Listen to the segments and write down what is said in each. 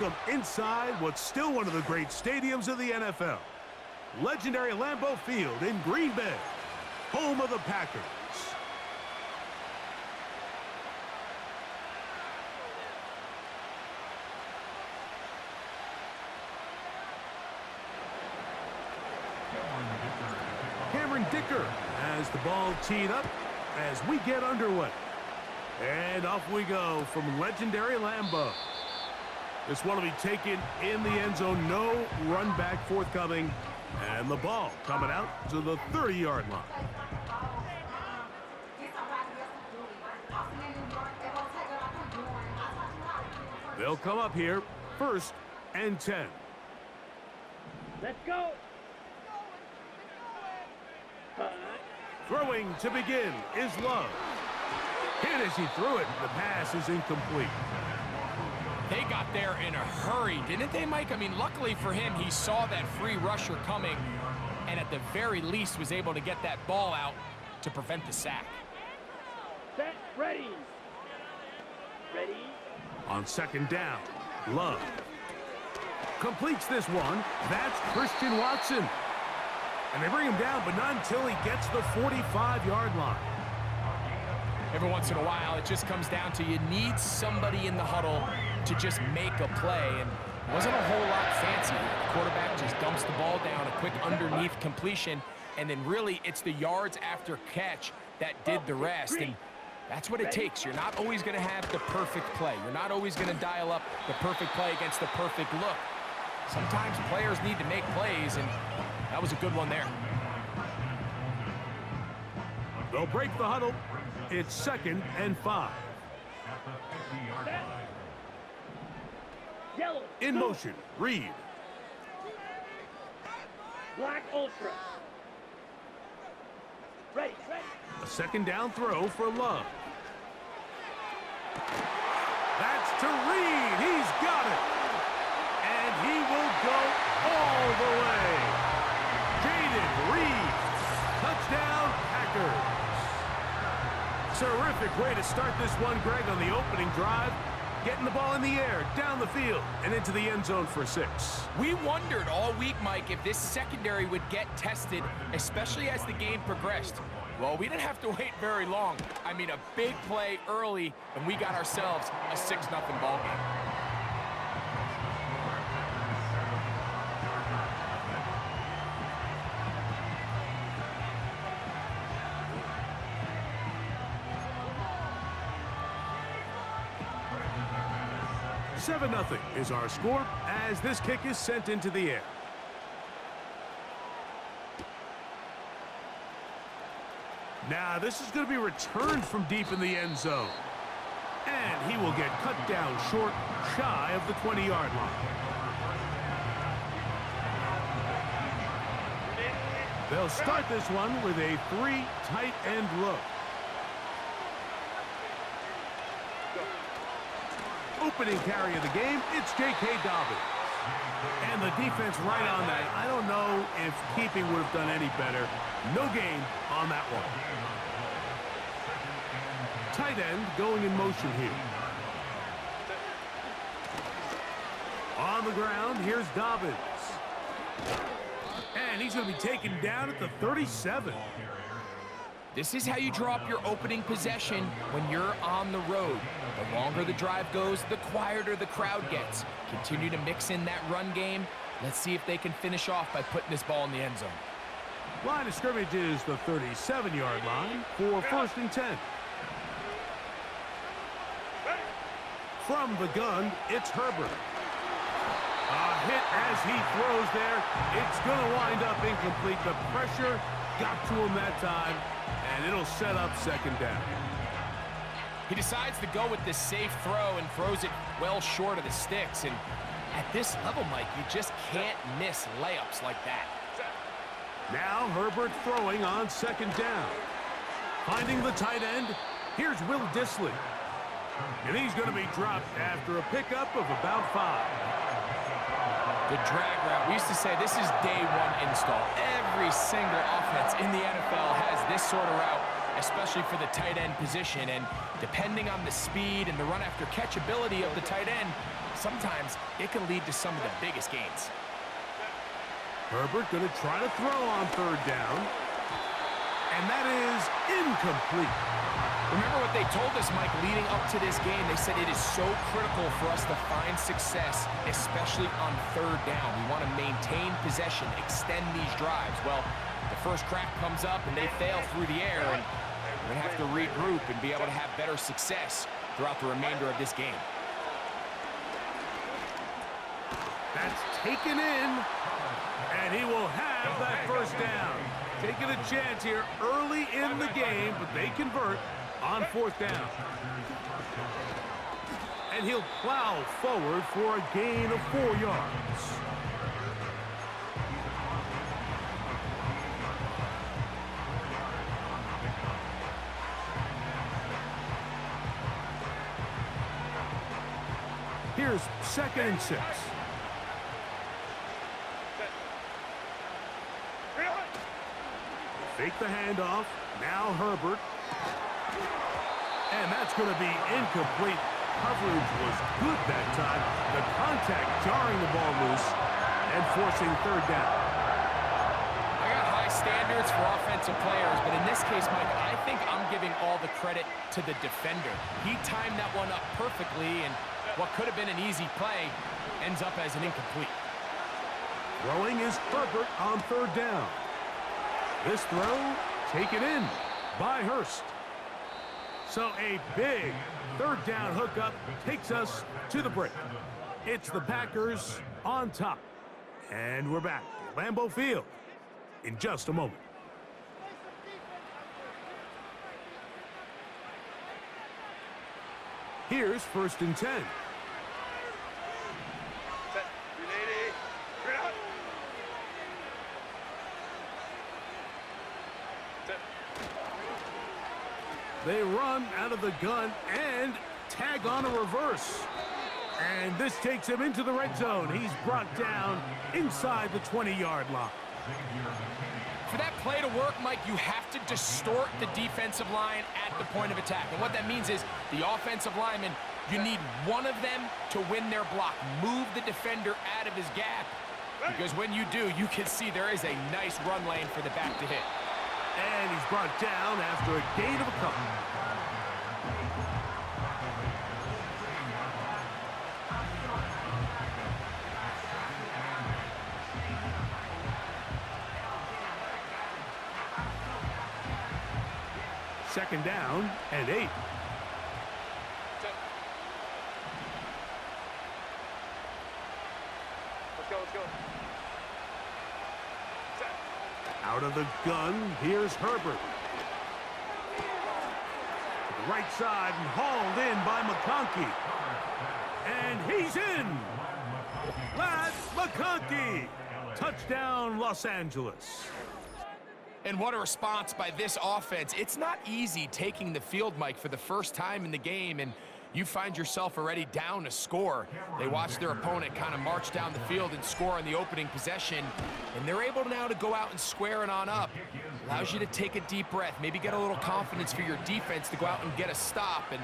welcome inside what's still one of the great stadiums of the NFL. Legendary Lambeau Field in Green Bay, home of the Packers. Dicker has the ball teed up as we get underway. And off we go from legendary Lambeau. This one will be taken in the end zone. No run back forthcoming. And the ball coming out to the 30-yard line. They'll come up here, 1st and 10. Let's go. Throwing to begin is Love. Hit as he threw it. The pass is incomplete. They got there in a hurry, didn't they, Mike? I mean, luckily for him, he saw that free rusher coming and at the very least was able to get that ball out to prevent the sack. Set, ready. Ready. On 2nd down, Love completes this one. That's Christian Watson. And they bring him down, but not until he gets the 45-yard line. Every once in a while, it just comes down to you need somebody in the huddle to just make a play. And it wasn't a whole lot fancy. The quarterback just dumps the ball down, a quick underneath completion, and then really it's the yards after catch that did the rest. And that's what it takes. You're not always going to have the perfect play. You're not always going to dial up the perfect play against the perfect look. Sometimes players need to make plays, and that was a good one there. They'll break the huddle. It's 2nd and 5. Yellow. In motion, Reed. Black Ultra. Ready, ready. A 2nd down throw for Love. That's to Reed. He's got it. And he will go all the way. Reed, touchdown Packers. Terrific way to start this one, Greg, on the opening drive. Getting the ball in the air, down the field, and into the end zone for 6. We wondered all week, Mike, if this secondary would get tested, especially as the game progressed. Well, we didn't have to wait very long. I mean, a big play early, and we got ourselves a 6-0 ball game. 7-0 is our score as this kick is sent into the air. Now this is going to be returned from deep in the end zone. And he will get cut down short, shy of the 20-yard line. They'll start this one with a 3 tight end look. Opening carry of the game, it's J.K. Dobbins. And the defense right on that. I don't know if keeping would have done any better. No gain on that one. Tight end going in motion here. On the ground, here's Dobbins. And he's going to be taken down at the 37. This is how you draw up your opening possession when you're on the road. The longer the drive goes, the quieter the crowd gets. Continue to mix in that run game. Let's see if they can finish off by putting this ball in the end zone. Line of scrimmage is the 37-yard line for 1st and 10. From the gun, it's Herbert. A hit as he throws there. It's going to wind up incomplete. The pressure got to him that time, and it'll set up 2nd down. He decides to go with this safe throw and throws it well short of the sticks. And at this level, Mike, you just can't miss layups like that. Now Herbert throwing on 2nd down. Finding the tight end, here's Will Dissly. And he's going to be dropped after a pickup of about 5. The drag route. We used to say this is day one install. Every single offense in the NFL has this sort of route, especially for the tight end position. And depending on the speed and the run after catch ability of the tight end, sometimes it can lead to some of the biggest gains. Herbert going to try to throw on third down. And that is incomplete. Remember what they told us, Mike, leading up to this game. They said it is so critical for us to find success, especially on third down. We want to maintain possession, extend these drives. Well, the first crack comes up and they fail through the air, and we're going to have to regroup and be able to have better success throughout the remainder of this game. That's taken in, and he will have that first down. Taking a chance here early in the game, but they convert on fourth down. And he'll plow forward for a gain of 4 yards. Here's 2nd and 6. Fake the handoff. Now Herbert. And that's going to be incomplete. Coverage was good that time. The contact jarring the ball loose and forcing third down. I got high standards for offensive players, but in this case, Mike, I think I'm giving all the credit to the defender. He timed that one up perfectly, and what could have been an easy play ends up as an incomplete. Throwing is Herbert on third down. This throw taken in by Hurst. So a big third down hookup takes us to the break. It's the Packers on top. And we're back at Lambeau Field in just a moment. Here's 1st and 10. They run out of the gun and tag on a reverse. And this takes him into the red zone. He's brought down inside the 20-yard line. For that play to work, Mike, you have to distort the defensive line at the point of attack. And what that means is the offensive lineman, you need one of them to win their block. Move the defender out of his gap. Because when you do, you can see there is a nice run lane for the back to hit. And he's brought down after a gain of a couple. Second down and 8. Let's go. Out of the gun, here's Herbert. To the right side and hauled in by McConkey. And he's in! Lad McConkey! Touchdown, Los Angeles. And what a response by this offense. It's not easy taking the field, Mike, for the first time in the game, and you find yourself already down a score. They watch their opponent kind of march down the field and score on the opening possession, and they're able now to go out and square it on up. Allows you to take a deep breath, maybe get a little confidence for your defense to go out and get a stop, and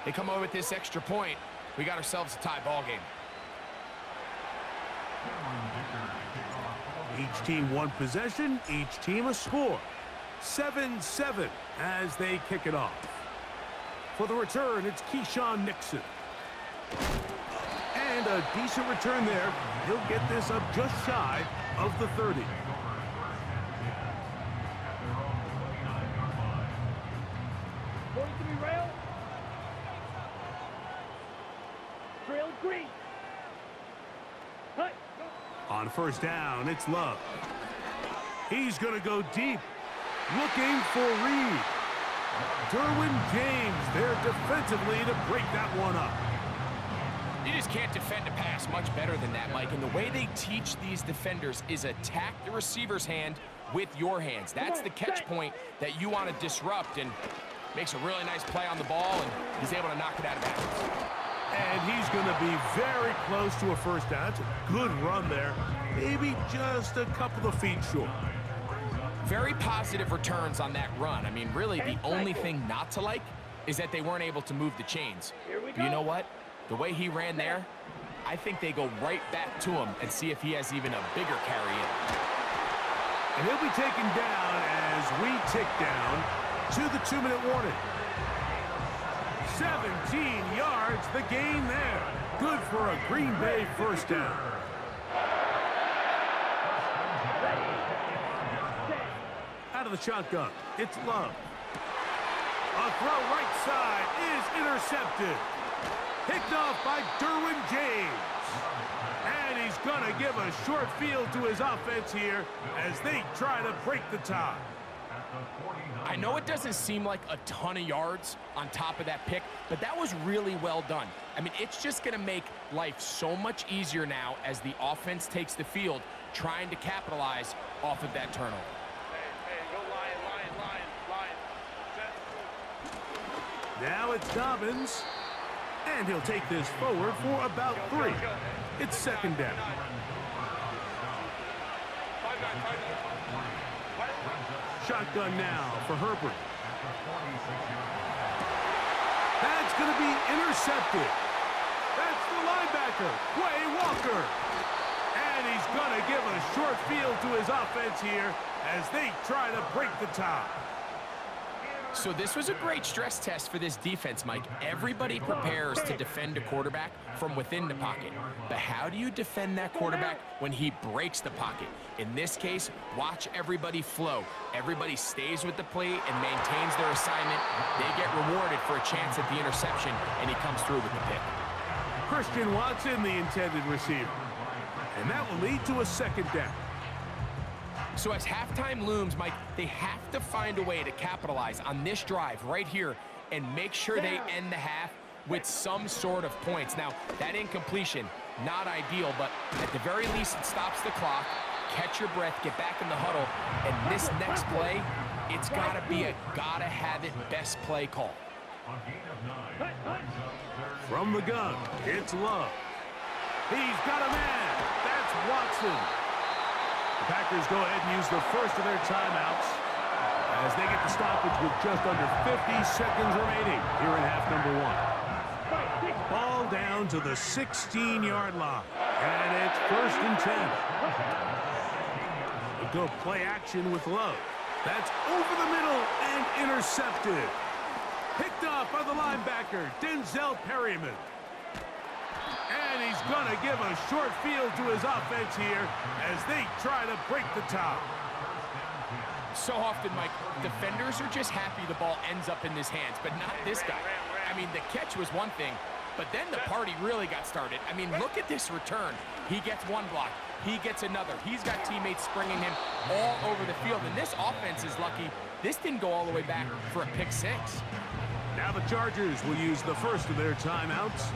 they come over with this extra point. We got ourselves a tie ball game. Each team one possession, each team a score. 7-7 as they kick it off. For the return, it's Keyshawn Nixon. And a decent return there. He'll get this up just shy of the 30. Going to be rail. Trail green. Cut. On first down, it's Love. He's going to go deep, looking for Reed. Derwin James there defensively to break that one up. You just can't defend a pass much better than that, Mike. And the way they teach these defenders is attack the receiver's hand with your hands. That's the catch point that you want to disrupt, and makes a really nice play on the ball, and he's able to knock it out of bounds. And he's going to be very close to a first down. That's a good run there. Maybe just a couple of feet short. Very positive returns on that run. I mean, really, the only thing not to like is that they weren't able to move the chains. Here we But you go. know what? The way he ran there, I think they go right back to him and see if he has even a bigger carry in. And he'll be taken down as we tick down to the 2-minute warning. 17 yards, the gain there. Good for a Green Bay first down. Out of the shotgun, it's Love. A throw right side is intercepted. Picked off by Derwin James. And he's going to give a short field to his offense here as they try to break the tie. I know it doesn't seem like a ton of yards on top of that pick, but that was really well done. I mean, it's just going to make life so much easier now as the offense takes the field, trying to capitalize off of that turnover. Now it's Dobbins, and he'll take this forward for about 3. It's second down. Shotgun now for Herbert. That's going to be intercepted. That's the linebacker, Quay Walker. And he's going to give a short field to his offense here as they try to break the tie. So this was a great stress test for this defense, Mike. Everybody prepares to defend a quarterback from within the pocket. But how do you defend that quarterback when he breaks the pocket? In this case, watch everybody flow. Everybody stays with the play and maintains their assignment. They get rewarded for a chance at the interception, and he comes through with the pick. Christian Watson, the intended receiver. And that will lead to a second down. So as halftime looms, Mike, they have to find a way to capitalize on this drive right here and make sure they end the half with some sort of points. Now, that incompletion, not ideal, but at the very least, it stops the clock. Catch your breath, get back in the huddle, and this next play, it's got to be a gotta-have-it best play call. From the gun, it's Love. He's got a man. That's Watson. The Packers go ahead and use the first of their timeouts as they get the stoppage with just under 50 seconds remaining here in half number 1. Ball down to the 16-yard line, and it's 1st and 10. They go play action with Love. That's over the middle and intercepted. Picked off by the linebacker, Denzel Perryman. And he's going to give a short field to his offense here as they try to break the tie. So often, Mike, defenders are just happy the ball ends up in his hands, but not this guy. I mean, the catch was one thing, but then the party really got started. I mean, look at this return. He gets one block. He gets another. He's got teammates springing him all over the field, and this offense is lucky. This didn't go all the way back for a pick-6. Now the Chargers will use the first of their timeouts.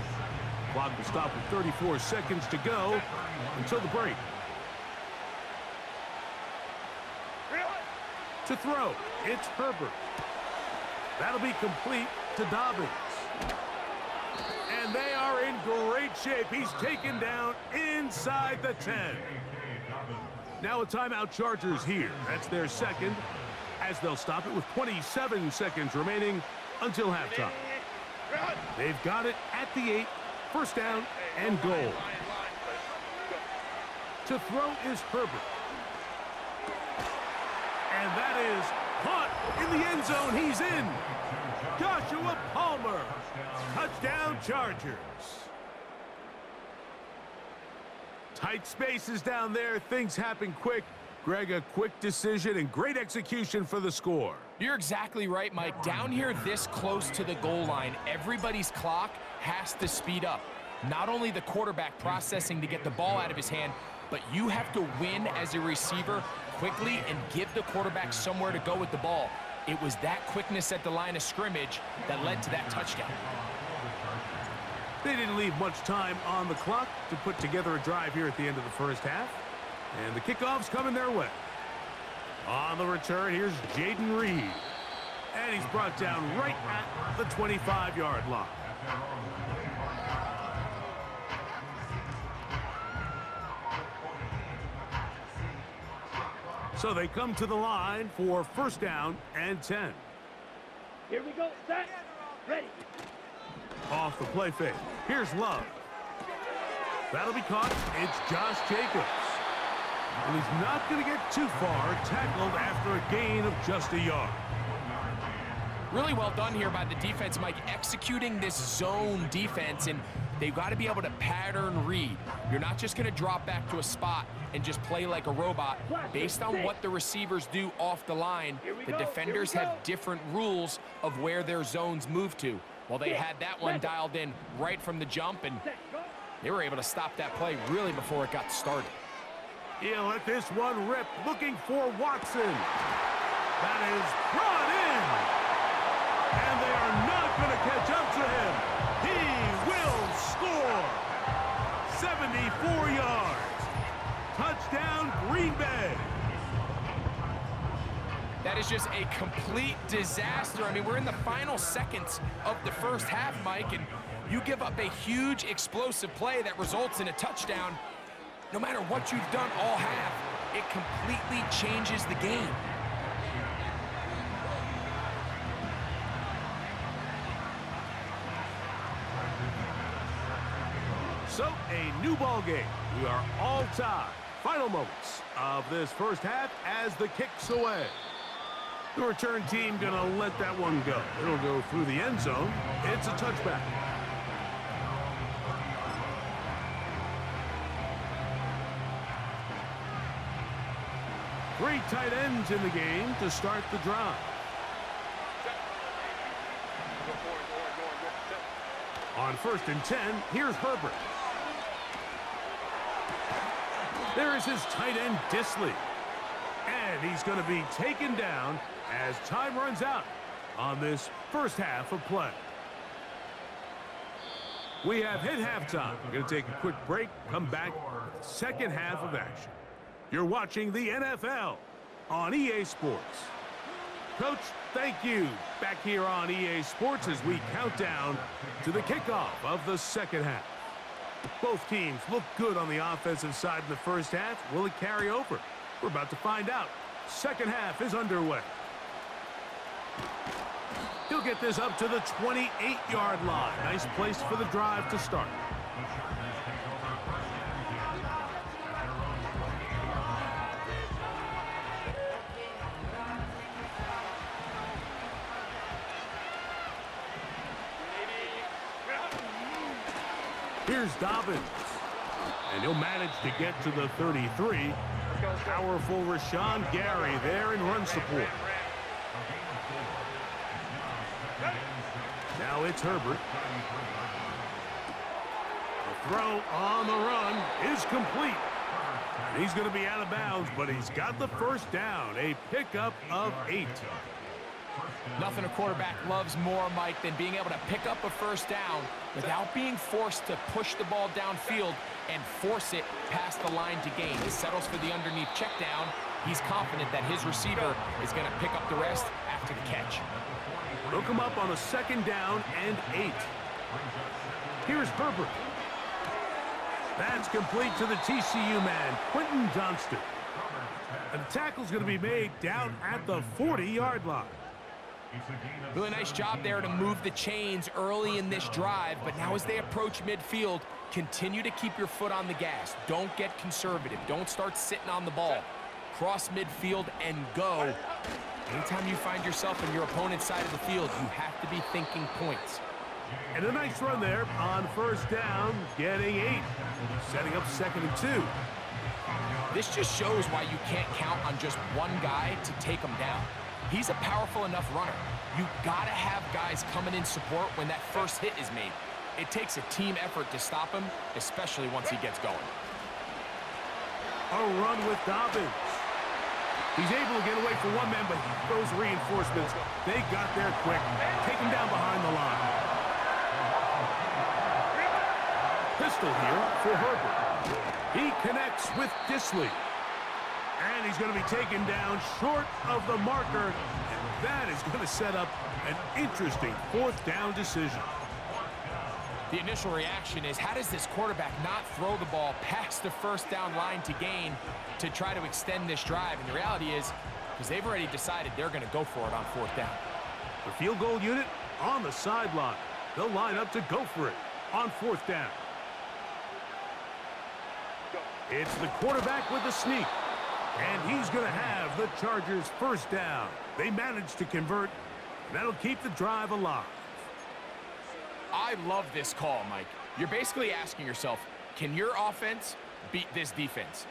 Clock will stop with 34 seconds to go until the break. To throw, it's Herbert. That'll be complete to Dobbins. And they are in great shape. He's taken down inside the 10. Now a timeout, Chargers here. That's their second, as they'll stop it with 27 seconds remaining until halftime. They've got it at the 8. First down and goal. To throw is Herbert. And that is caught in the end zone. He's in. Joshua Palmer. Touchdown, Chargers. Tight spaces down there. Things happen quick. Greg, a quick decision and great execution for the score. You're exactly right, Mike. Down here this close to the goal line, everybody's clock has to speed up. Not only the quarterback processing to get the ball out of his hand, but you have to win as a receiver quickly and give the quarterback somewhere to go with the ball. It was that quickness at the line of scrimmage that led to that touchdown. They didn't leave much time on the clock to put together a drive here at the end of the first half. And the kickoff's coming their way. On the return, here's Jaden Reed. And he's brought down right at the 25-yard line. So they come to the line for first down and 10. Here we go. Set. Ready. Off the play fake. Here's Love. That'll be caught. It's Josh Jacobs. And he's not going to get too far, tackled after a gain of just a yard. Really well done here by the defense, Mike, executing this zone defense, and they've got to be able to pattern read. You're not just going to drop back to a spot and just play like a robot. Based on what the receivers do off the line, the defenders have different rules of where their zones move to. Well, they had that one dialed in right from the jump, and they were able to stop that play really before it got started. He'll let this one rip, looking for Watson. That is brought in. And they are not going to catch up to him. He will score. 74 yards. Touchdown, Green Bay. That is just a complete disaster. I mean, we're in the final seconds of the first half, Mike, and you give up a huge explosive play that results in a touchdown. No matter what you've done all half, it completely changes the game. So, a new ball game. We are all tied. Final moments of this first half as the kick's away. The return team going to let that one go. It'll go through the end zone. It's a touchback. Three tight ends in the game to start the drive. On 1st and 10, here's Herbert. There is his tight end, Disley. And he's going to be taken down as time runs out on this first half of play. We have hit halftime. We're going to take a quick break, come back with the second half of action. You're watching the NFL on EA Sports. Coach, thank you. Back here on EA Sports as we count down to the kickoff of the second half. Both teams look good on the offensive side in the first half. Will it carry over? We're about to find out. Second half is underway. He'll get this up to the 28-yard line. Nice place for the drive to start. Here's Dobbins. And he'll manage to get to the 33. Powerful Rashawn Gary there in run support. Now it's Herbert. The throw on the run is complete. He's going to be out of bounds, but he's got the first down. A pickup of 8. Nothing a quarterback loves more, Mike, than being able to pick up a first down without being forced to push the ball downfield and force it past the line to gain. He settles for the underneath check down. He's confident that his receiver is going to pick up the rest after the catch. They'll come up on a 2nd down and 8. Here's Herbert. That's complete to the TCU man, Quentin Johnston. And the tackle's going to be made down at the 40-yard line. Really nice job there to move the chains early in this drive, but now as they approach midfield, continue to keep your foot on the gas. Don't get conservative. Don't start sitting on the ball. Cross midfield and go. Anytime you find yourself on your opponent's side of the field, you have to be thinking points. And a nice run there on 1st down, getting 8. Setting up 2nd and 2. This just shows why you can't count on just one guy to take him down. He's a powerful enough runner. You gotta have guys coming in support when that first hit is made. It takes a team effort to stop him, especially once he gets going. A run with Dobbins. He's able to get away from one man, but those reinforcements, they got there quick. Take him down behind the line. Pistol here for Herbert. He connects with Disley. And he's going to be taken down short of the marker. And that is going to set up an interesting 4th down decision. The initial reaction is, how does this quarterback not throw the ball past the 1st down line to gain to try to extend this drive? And the reality is, because they've already decided they're going to go for it on 4th down. The field goal unit on the sideline. They'll line up to go for it on 4th down. It's the quarterback with the sneak. And he's going to have the Chargers first down. They managed to convert. And that'll keep the drive alive. I love this call, Mike. You're basically asking yourself, can your offense beat this defense?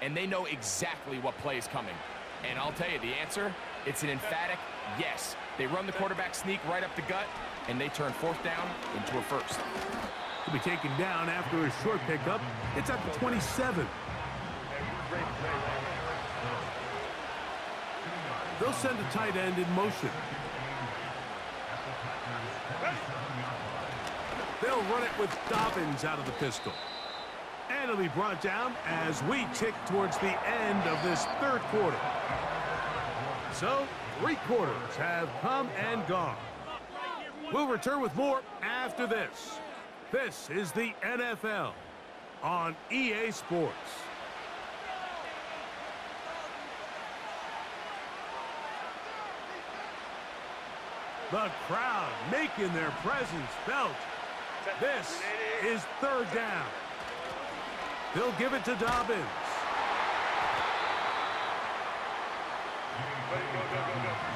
And they know exactly what play is coming. And I'll tell you the answer, it's an emphatic yes. They run the quarterback sneak right up the gut, and they turn fourth down into a first. To be taken down after a short pickup. It's at the 27. They'll send a tight end in motion. They'll run it with Dobbins out of the pistol. And it'll be brought down as we tick towards the end of this third quarter. So, 3 quarters have come and gone. We'll return with more after this. This is the NFL on EA Sports. The crowd making their presence felt. This is third down. They'll give it to Dobbins.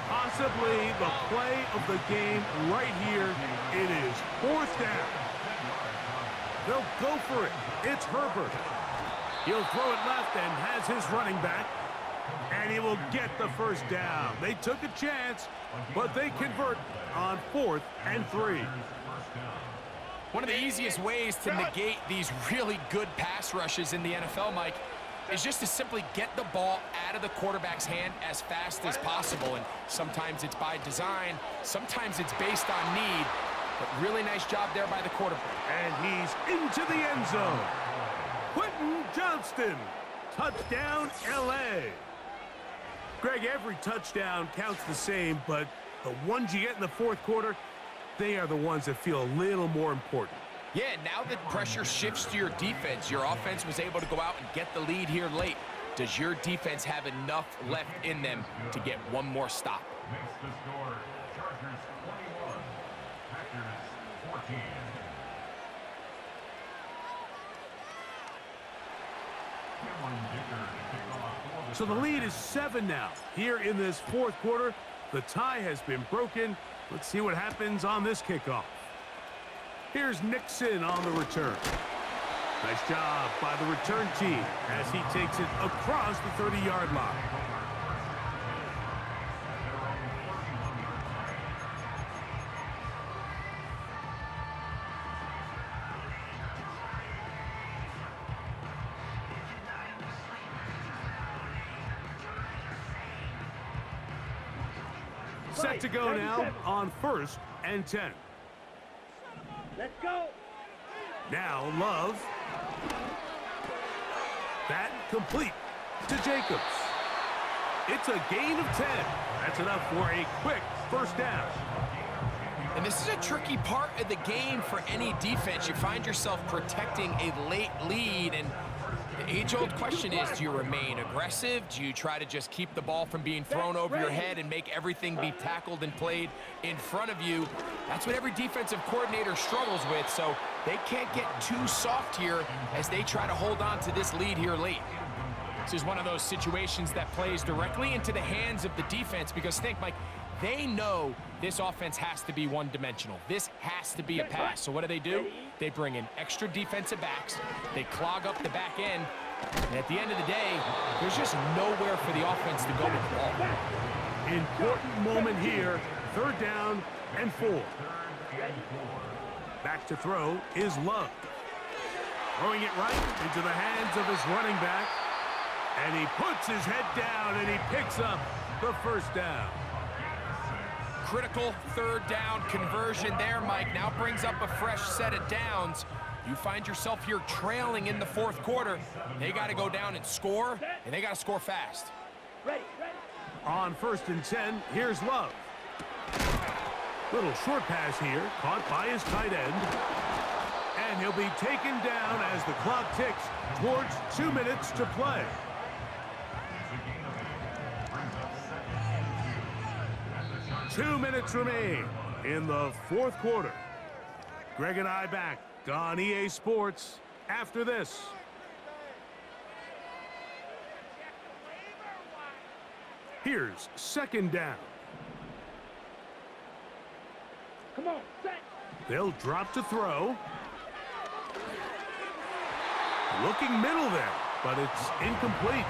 Possibly the play of the game right here. It is fourth down. They'll go for it. It's Herbert. He'll throw it left and has his running back. And he will get the first down. They took a chance, but they convert on 4th and 3. One of the easiest ways to negate these really good pass rushes in the NFL, Mike, is just to simply get the ball out of the quarterback's hand as fast as possible. And sometimes it's by design, sometimes it's based on need. But really nice job there by the quarterback. And he's into the end zone. Quentin Johnston, touchdown LA. Greg, every touchdown counts the same, but the ones you get in the fourth quarter, they are the ones that feel a little more important. Yeah, now that pressure shifts to your defense, your offense was able to go out and get the lead here late. Does your defense have enough left in them to get one more stop? Makes the score Chargers 21, Packers 14. So the lead is 7 now. Here in this fourth quarter, the tie has been broken. Let's see what happens on this kickoff. Here's Nixon on the return. Nice job by the return team as he takes it across the 30-yard line. Set to go now on 1st and 10. Let's go. Now Love. That complete to Jacobs. It's a gain of 10. That's enough for a quick first down. And this is a tricky part of the game for any defense. You find yourself protecting a late lead, and the age-old question is, do you remain aggressive? Do you try to just keep the ball from being thrown over your head and make everything be tackled and played in front of you? That's what every defensive coordinator struggles with, so they can't get too soft here as they try to hold on to this lead here late. This is one of those situations that plays directly into the hands of the defense because think, Mike, they know this offense has to be one-dimensional. This has to be a pass. So what do? They bring in extra defensive backs. They clog up the back end. And at the end of the day, there's just nowhere for the offense to go with the ball. Important moment here. 3rd down and 4. Back to throw is Love. Throwing it right into the hands of his running back. And he puts his head down and he picks up the first down. Critical 3rd down conversion there, Mike. Now brings up a fresh set of downs. You find yourself here trailing in the 4th quarter. They got to go down and score, and they got to score fast. Ready. On 1st and 10, here's Love. Little short pass here, caught by his tight end. And he'll be taken down as the clock ticks towards 2 minutes to play. 2 minutes remain in the 4th quarter. Greg and I back on EA Sports after this. Here's second down. Come on, set. They'll drop to throw. Looking middle there, but it's incomplete.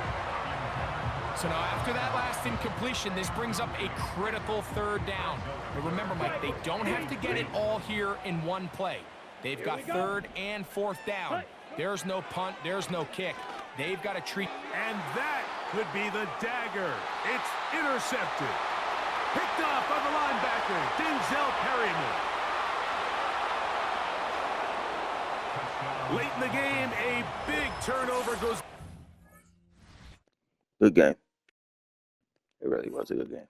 So now after that last incompletion, this brings up a critical third down. But remember, Mike, they don't have to get it all here in one play. They've got third and fourth down. There's no punt, there's no kick. They've got to treat. And that could be the dagger. It's intercepted. Picked off by the linebacker, Denzel Perryman. Late in the game, a big turnover goes. Good game. It really was a good game.